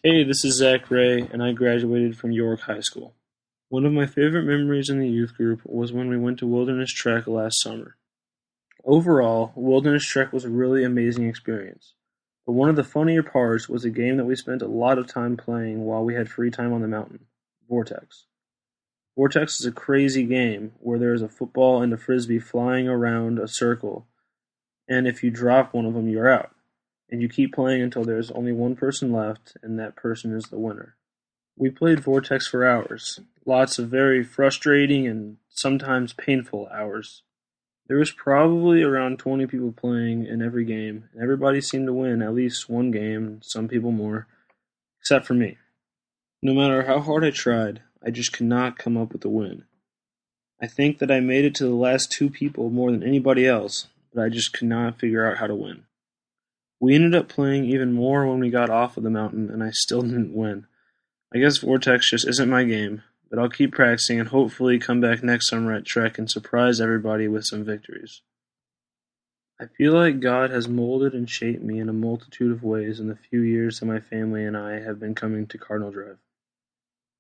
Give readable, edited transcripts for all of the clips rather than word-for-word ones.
Hey, this is Zach Ray, and I graduated from York High School. One of my favorite memories in the youth group was when we went to Wilderness Trek last summer. Overall, Wilderness Trek was a really amazing experience. But one of the funnier parts was a game that we spent a lot of time playing while we had free time on the mountain, Vortex. Vortex is a crazy game where there is a football and a frisbee flying around a circle, and if you drop one of them, you're out. And you keep playing until there's only one person left, and that person is the winner. We played Vortex for hours, lots of very frustrating and sometimes painful hours. There was probably around 20 people playing in every game, and everybody seemed to win at least one game, some people more, except for me. No matter how hard I tried, I just could not come up with a win. I think that I made it to the last two people more than anybody else, but I just could not figure out how to win. We ended up playing even more when we got off of the mountain, and I still didn't win. I guess Vortex just isn't my game, but I'll keep practicing and hopefully come back next summer at Trek and surprise everybody with some victories. I feel like God has molded and shaped me in a multitude of ways in the few years that my family and I have been coming to Cardinal Drive.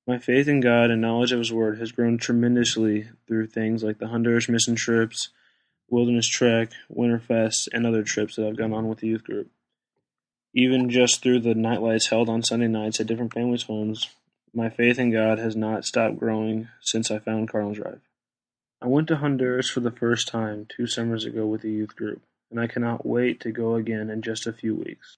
My faith in God and knowledge of His Word has grown tremendously through things like the Honduras mission trips, Wilderness Trek, Winterfest, and other trips that I've gone on with the youth group. Even just through the nightlights held on Sunday nights at different families' homes, my faith in God has not stopped growing since I found Cardinal Drive. I went to Honduras for the first time 2 summers ago with the youth group, and I cannot wait to go again in just a few weeks.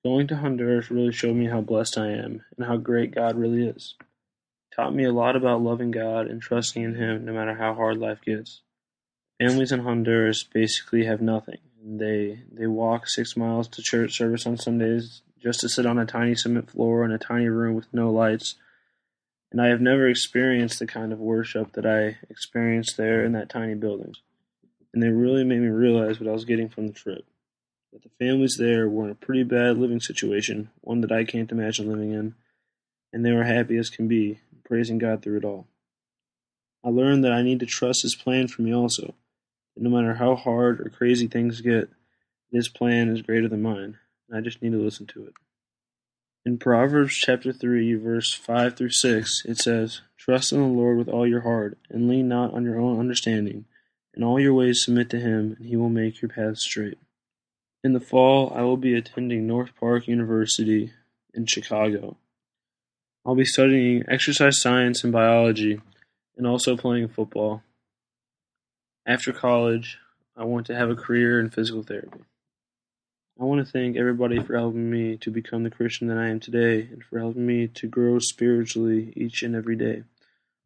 Going to Honduras really showed me how blessed I am and how great God really is. It taught me a lot about loving God and trusting in Him no matter how hard life gets. Families in Honduras basically have nothing, and they walk 6 miles to church service on Sundays just to sit on a tiny cement floor in a tiny room with no lights, and I have never experienced the kind of worship that I experienced there in that tiny building. And they really made me realize what I was getting from the trip, that the families there were in a pretty bad living situation, one that I can't imagine living in, and they were happy as can be, praising God through it all. I learned that I need to trust His plan for me also. No matter how hard or crazy things get, His plan is greater than mine, and I just need to listen to it. In Proverbs chapter 3, verse 5 through 6, it says, "Trust in the Lord with all your heart, and lean not on your own understanding. In all your ways submit to Him, and He will make your paths straight." In the fall, I will be attending North Park University in Chicago. I'll be studying exercise science and biology, and also playing football. After college, I want to have a career in physical therapy. I want to thank everybody for helping me to become the Christian that I am today and for helping me to grow spiritually each and every day.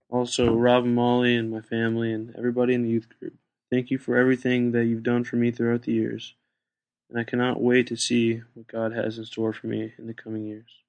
Also, Rob and Molly and my family and everybody in the youth group. Thank you for everything that you've done for me throughout the years, and I cannot wait to see what God has in store for me in the coming years.